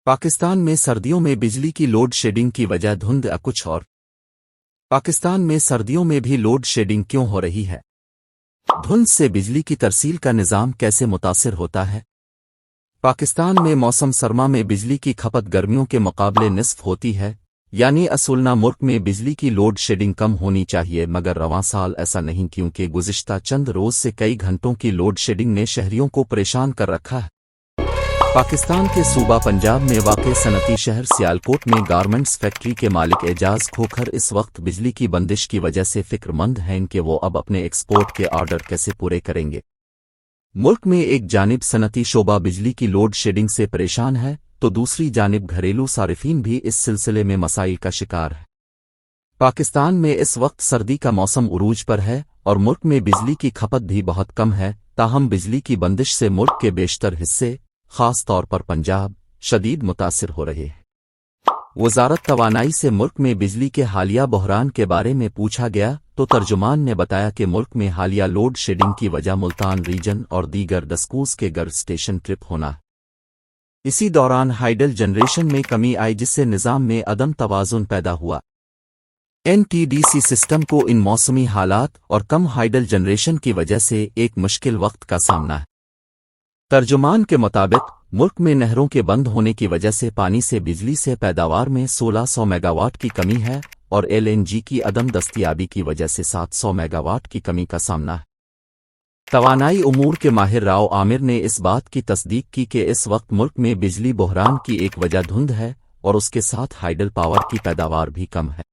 پاکستان میں سردیوں میں بجلی کی لوڈ شیڈنگ کی وجہ دھند یا کچھ اور؟ پاکستان میں سردیوں میں بھی لوڈ شیڈنگ کیوں ہو رہی ہے؟ دھند سے بجلی کی ترسیل کا نظام کیسے متاثر ہوتا ہے؟ پاکستان میں موسم سرما میں بجلی کی کھپت گرمیوں کے مقابلے نصف ہوتی ہے، یعنی اصولنا ملک میں بجلی کی لوڈ شیڈنگ کم ہونی چاہیے، مگر رواں سال ایسا نہیں کیونکہ گزشتہ چند روز سے کئی گھنٹوں کی لوڈ شیڈنگ نے شہریوں کو پریشان کر رکھا ہے۔ پاکستان کے صوبہ پنجاب میں واقع صنعتی شہر سیالکوٹ میں گارمنٹس فیکٹری کے مالک اعجاز کھوکھر اس وقت بجلی کی بندش کی وجہ سے فکر مند ہیں کہ وہ اب اپنے ایکسپورٹ کے آرڈر کیسے پورے کریں گے۔ ملک میں ایک جانب صنعتی شعبہ بجلی کی لوڈ شیڈنگ سے پریشان ہے تو دوسری جانب گھریلو صارفین بھی اس سلسلے میں مسائل کا شکار ہے۔ پاکستان میں اس وقت سردی کا موسم عروج پر ہے اور ملک میں بجلی کی کھپت بھی بہت کم ہے، تاہم بجلی کی بندش سے ملک کے بیشتر حصے، خاص طور پر پنجاب، شدید متاثر ہو رہے ہیں۔ وزارت توانائی سے ملک میں بجلی کے حالیہ بحران کے بارے میں پوچھا گیا تو ترجمان نے بتایا کہ ملک میں حالیہ لوڈ شیڈنگ کی وجہ ملتان ریجن اور دیگر ڈسکوز کے گرد اسٹیشن ٹرپ ہونا ہے۔ اسی دوران ہائیڈل جنریشن میں کمی آئی جس سے نظام میں عدم توازن پیدا ہوا۔ NTDC سسٹم کو ان موسمی حالات اور کم ہائیڈل جنریشن کی وجہ سے ایک مشکل وقت کا سامنا ہے۔ ترجمان کے مطابق ملک میں نہروں کے بند ہونے کی وجہ سے پانی سے بجلی سے پیداوار میں 1600 میگا واٹ کی کمی ہے اور LNG کی عدم دستیابی کی وجہ سے 700 میگا واٹ کی کمی کا سامنا ہے۔ توانائی امور کے ماہر راؤ عامر نے اس بات کی تصدیق کی کہ اس وقت ملک میں بجلی بحران کی ایک وجہ دھند ہے اور اس کے ساتھ ہائیڈل پاور کی پیداوار بھی کم ہے۔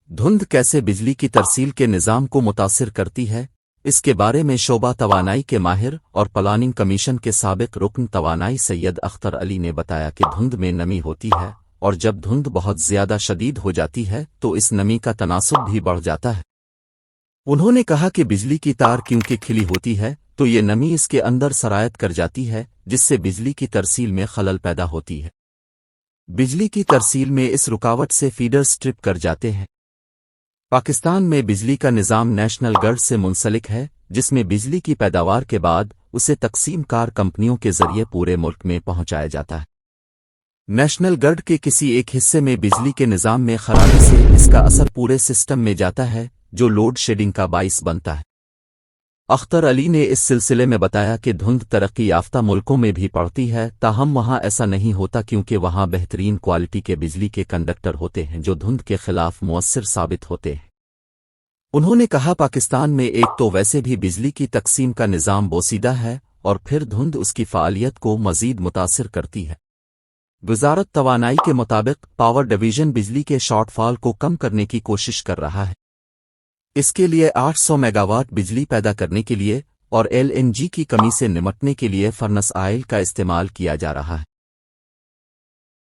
دھند کیسے بجلی کی ترسیل کے نظام کو متاثر کرتی ہے، اس کے بارے میں شعبہ توانائی کے ماہر اور پلاننگ کمیشن کے سابق رکن توانائی سید اختر علی نے بتایا کہ دھند میں نمی ہوتی ہے اور جب دھند بہت زیادہ شدید ہو جاتی ہے تو اس نمی کا تناسب بھی بڑھ جاتا ہے۔ انہوں نے کہا کہ بجلی کی تار کیونکہ کھلی ہوتی ہے تو یہ نمی اس کے اندر سرایت کر جاتی ہے جس سے بجلی کی ترسیل میں خلل پیدا ہوتی ہے۔ بجلی کی ترسیل میں اس رکاوٹ سے فیڈرز ٹرپ کر جاتے ہیں۔ پاکستان میں بجلی کا نظام نیشنل گرڈ سے منسلک ہے جس میں بجلی کی پیداوار کے بعد اسے تقسیم کار کمپنیوں کے ذریعے پورے ملک میں پہنچایا جاتا ہے۔ نیشنل گرڈ کے کسی ایک حصے میں بجلی کے نظام میں خرابی سے اس کا اثر پورے سسٹم میں جاتا ہے جو لوڈ شیڈنگ کا باعث بنتا ہے۔ اختر علی نے اس سلسلے میں بتایا کہ دھند ترقی یافتہ ملکوں میں بھی پڑتی ہے، تاہم وہاں ایسا نہیں ہوتا کیونکہ وہاں بہترین کوالٹی کے بجلی کے کنڈکٹر ہوتے ہیں جو دھند کے خلاف مؤثر ثابت ہوتے ہیں۔ انہوں نے کہا پاکستان میں ایک تو ویسے بھی بجلی کی تقسیم کا نظام بوسیدہ ہے اور پھر دھند اس کی فعالیت کو مزید متاثر کرتی ہے۔ وزارت توانائی کے مطابق پاور ڈویژن بجلی کے شارٹ فال کو کم کرنے کی کوشش کر رہا ہے۔ اس کے لیے 800 میگا واٹ بجلی پیدا کرنے کے لیے اور LNG کی کمی سے نمٹنے کے لیے فرنس آئل کا استعمال کیا جا رہا ہے۔